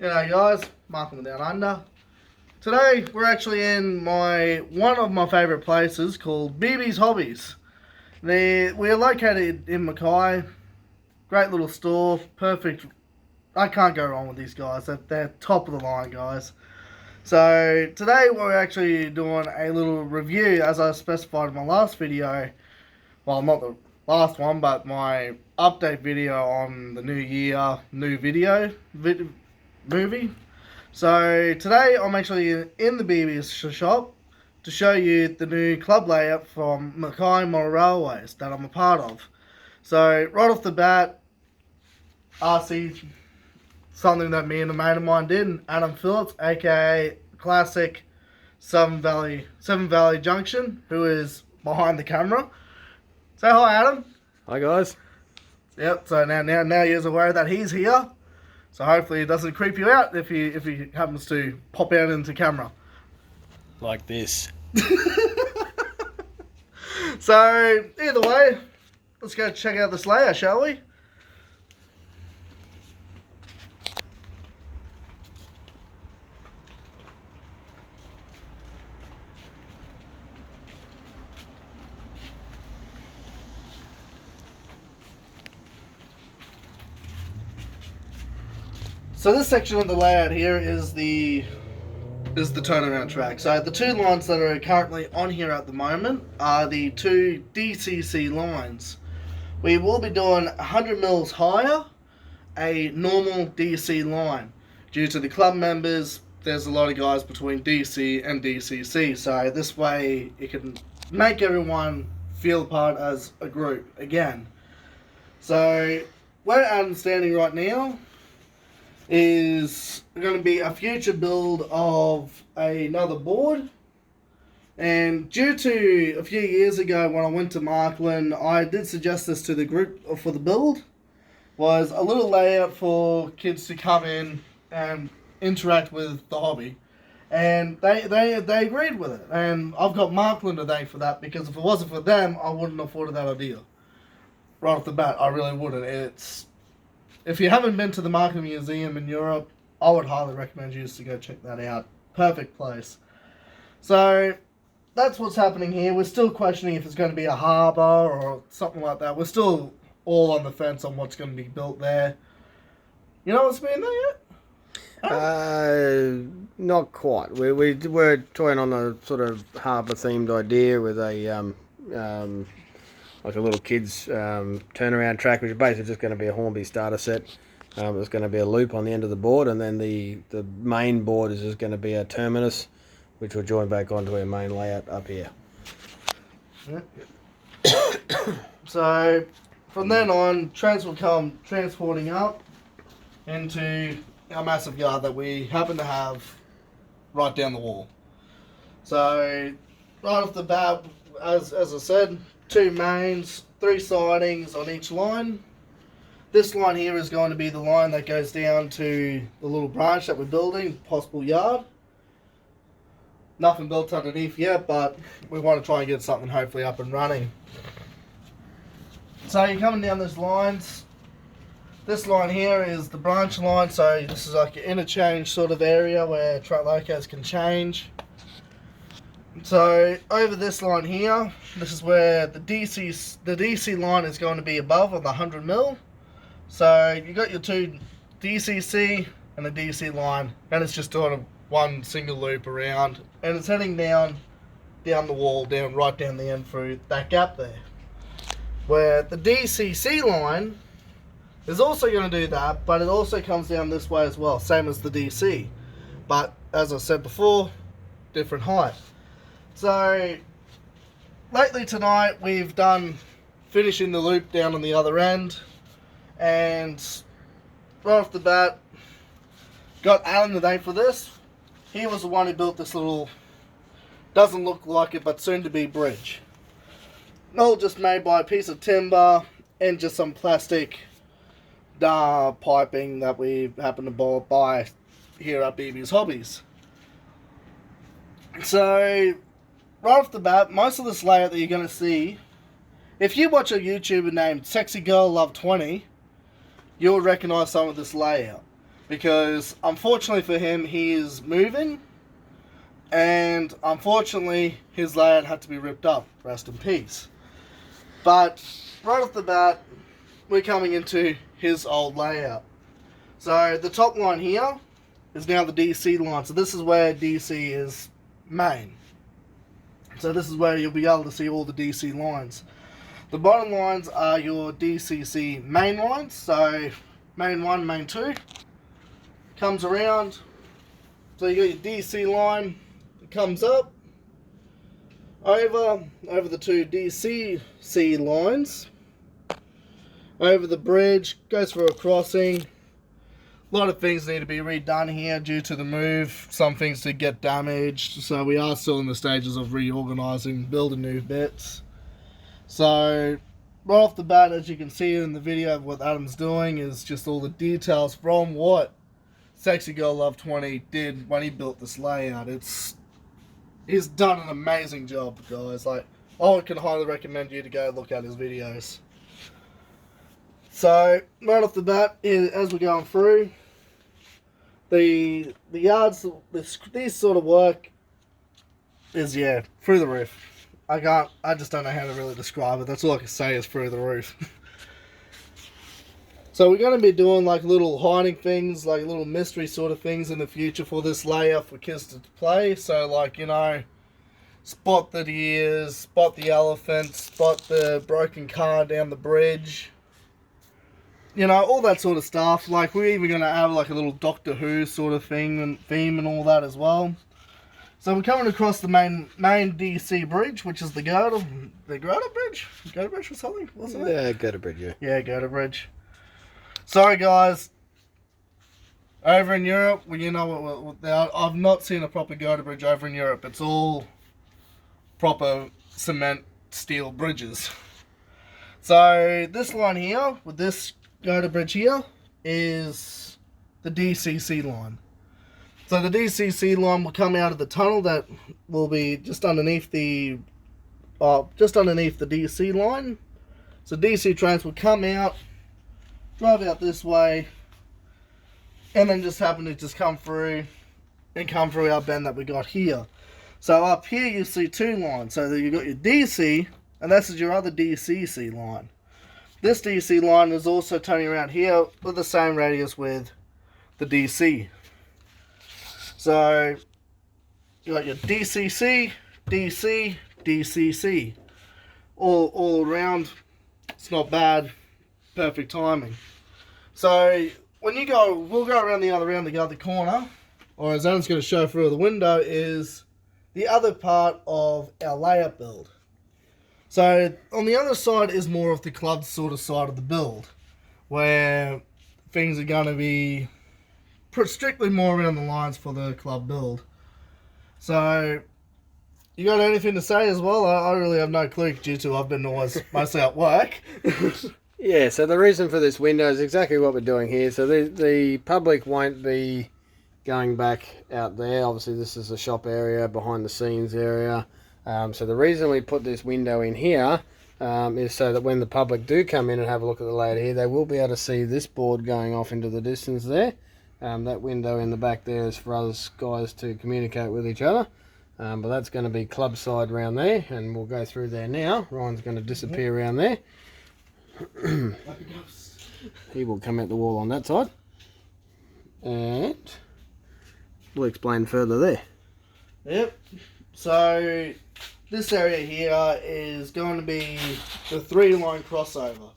G'day guys, Mark from the Down Under. Today we're actually in one of my favourite places called BB's Hobbies. We're located in Mackay. Great little store, perfect. I can't go wrong with these guys. They're top of the line guys. So today we're actually doing a little review, as I specified in my last video. Well, not the last one, but my update video on the new year, new movie. So today I'm actually in the BB's shop to show you the new club layout from Mackay Motor Railways that I'm a part of. So right off the bat, RC, something that me and a mate of mine did, Adam Phillips, aka Classic Seven Valley Junction, who is behind the camera. Say hi, Adam. Hi guys. Yep. So now you're aware that he's here. So hopefully it doesn't creep you out if he happens to pop out into camera. Like this. So either way, let's go check out this layout, shall we? So this section of the layout here is the turnaround track. So the two lines that are currently on here at the moment are the two DCC lines. We will be doing 100 mils higher, a normal DC line. Due to the club members, there's a lot of guys between DC and DCC. So this way it can make everyone feel part as a group again. So where I'm standing right now is going to be a future build of another board, and due to a few years ago when I went to Markland, I did suggest this to the group for the build, was a little layout for kids to come in and interact with the hobby, and they agreed with it, and I've got Markland to thank for that, because if it wasn't for them I wouldn't have thought of that idea right off the bat. I really wouldn't. If you haven't been to the Mackay Museum in Europe, I would highly recommend you to go check that out. Perfect place. So that's what's happening here. We're still questioning if it's going to be a harbour or something like that. We're still all on the fence on what's going to be built there. You know what's been there yet? Not quite. We're toying on a sort of harbour themed idea with a like a little kids turnaround track, which is basically just going to be a Hornby starter set. There's going to be a loop on the end of the board, and then the main board is just going to be a terminus, which will join back onto our main layout up here. Yep. So from then on, trains will come transporting up into our massive yard that we happen to have right down the wall. So right off the bat, as I said, two mains, three sidings on each line. This line here is going to be the line that goes down to the little branch that we're building, possible yard. Nothing built underneath yet, but we want to try and get something hopefully up and running. So you're coming down these lines. This line here is the branch line, so this is like an interchange sort of area where track locos can change. So over this line here, this is where the DC line is going to be above on the 100 mil. So you got your two DCC and a DC line, and it's just doing one single loop around, and it's heading down the wall, right down the end through that gap there. Where the DCC line is also going to do that, but it also comes down this way as well, same as the DC. But as I said before, different height. So lately tonight we've done finishing the loop down on the other end, and right off the bat got Alan to thank for this. He was the one who built this little, doesn't look like it but soon to be bridge. All just made by a piece of timber and just some plastic piping that we happen to buy here at BB's Hobbies. So right off the bat, most of this layout that you're going to see, if you watch a YouTuber named Sexy Girl Love 20, you'll recognize some of this layout. because unfortunately for him, he is moving, and unfortunately his layout had to be ripped up. Rest in peace. But right off the bat, we're coming into his old layout. So the top line here is now the DC line. So this is where DC is main. So this is where you'll be able to see all the DC lines. The bottom lines are your DCC main lines. So main 1, main 2 comes around. So you got your DC line, it comes up over the 2 DCC lines, over the bridge, goes for a crossing. A lot of things need to be redone here due to the move. Some things did get damaged, so we are still in the stages of reorganising, building new bits. So right off the bat, as you can see in the video, what Adam's doing is just all the details from what Sexy Girl Love 20 did when he built this layout. He's done an amazing job, guys. Like, I can highly recommend you to go look at his videos. So right off the bat, as we're going through, the yards, these sort of work is, yeah, through the roof. I just don't know how to really describe it. That's all I can say is through the roof. So we're going to be doing like little hiding things, like little mystery sort of things in the future for this layout for kids to play. So like, you know, spot the deers, spot the elephant, spot the broken car down the bridge. You know, all that sort of stuff. Like, we're even going to have like a little Doctor Who sort of thing and theme and all that as well. So we're coming across the main DC bridge, which is the Girder Bridge? Girder Bridge or something? Wasn't it? Yeah, Girder Bridge, yeah. Yeah, Girder Bridge. Sorry guys, over in Europe, well, you know what, I've not seen a proper Girder Bridge over in Europe. It's all proper cement steel bridges. So this line here, with this Girder Bridge here, is the DCC line. So the DCC line will come out of the tunnel that will be just underneath the DC line. So DC trains will come out, drive out this way, and then just happen to just come through our bend that we got here. So up here you see 2 lines. So you've got your DC, and this is your other DCC line. This DC line is also turning around here with the same radius with the DC. So you got your DCC, DC, DCC, all around. It's not bad. Perfect timing. So when you go, we'll go around the other corner, or as Adam's going to show through the window, is the other part of our layout build. So on the other side is more of the club sort of side of the build, where things are going to be strictly more around the lines for the club build. So you got anything to say as well? I really have no clue due to I've been always mostly at work. Yeah, so the reason for this window is exactly what we're doing here. So the public won't be going back out there. Obviously, this is a shop area, behind the scenes area. So the reason we put this window in here is so that when the public do come in and have a look at the layout here, they will be able to see this board going off into the distance there. That window in the back there is for us guys to communicate with each other. But that's going to be club side around there, and we'll go through there now. Ryan's going to disappear around there. He will come out the wall on that side, and we'll explain further there. Yep. So this area here is going to be the 3-line crossover.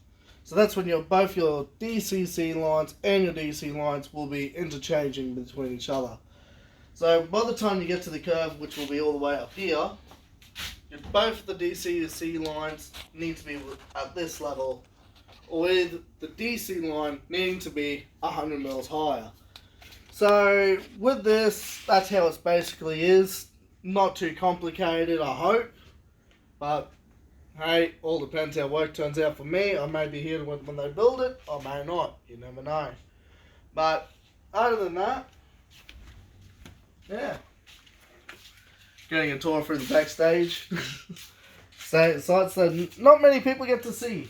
So that's when both your DCC lines and your DC lines will be interchanging between each other. So by the time you get to the curve, which will be all the way up here, both the DCC lines need to be at this level, with the DC line needing to be 100 mils higher. So with this, that's how it basically is. Not too complicated, I hope. But hey, all depends how work turns out for me. I may be here when they build it, I may not. You never know. But other than that, yeah. Getting a tour through the backstage. Sights that not many people get to see.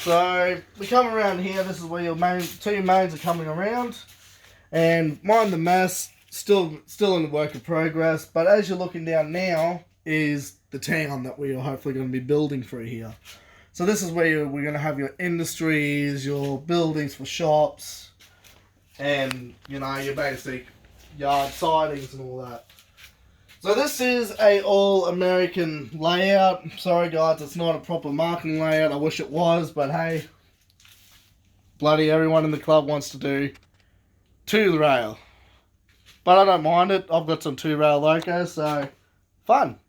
So we come around here. This is where your two mains are coming around, and mind the mess. Still in the work in progress. But as you're looking down now is the town that we are hopefully going to be building through here. So this is where we're going to have your industries, your buildings for shops, and your basic yard sidings and all that. So this is a all-American layout. Sorry guys, it's not a proper marketing layout. I wish it was, but hey, bloody everyone in the club wants to do two rail. But I don't mind it. I've got some two rail locos, so fun.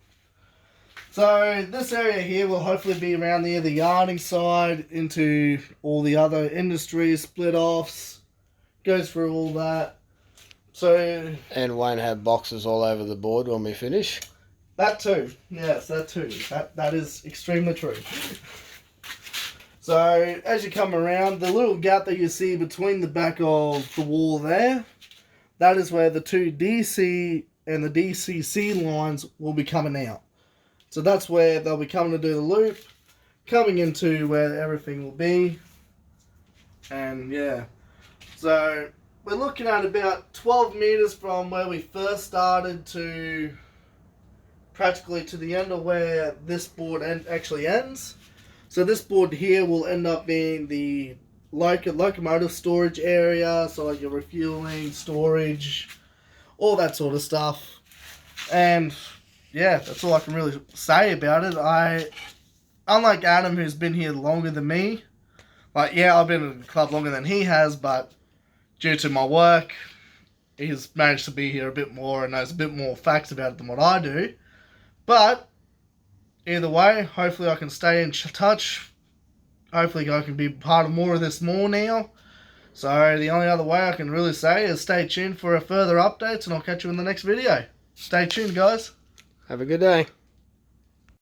So this area here will hopefully be around the yarding side into all the other industries, split offs, goes through all that. So and won't have boxes all over the board when we finish. That too. Yes, that too. That is extremely true. So as you come around, the little gap that you see between the back of the wall there, that is where the two DC and the DCC lines will be coming out. So that's where they'll be coming to do the loop, coming into where everything will be. And yeah, so we're looking at about 12 meters from where we first started to practically to the end of where this board actually ends. So this board here will end up being the locomotive storage area, so like your refueling, storage, all that sort of stuff. And yeah, that's all I can really say about it. Unlike Adam, who's been here longer than me, like, yeah, I've been in the club longer than he has, but due to my work, he's managed to be here a bit more and knows a bit more facts about it than what I do. But either way, hopefully I can stay in touch. Hopefully I can be part of more of this more now. So the only other way I can really say is stay tuned for further updates, and I'll catch you in the next video. Stay tuned, guys. Have a good day.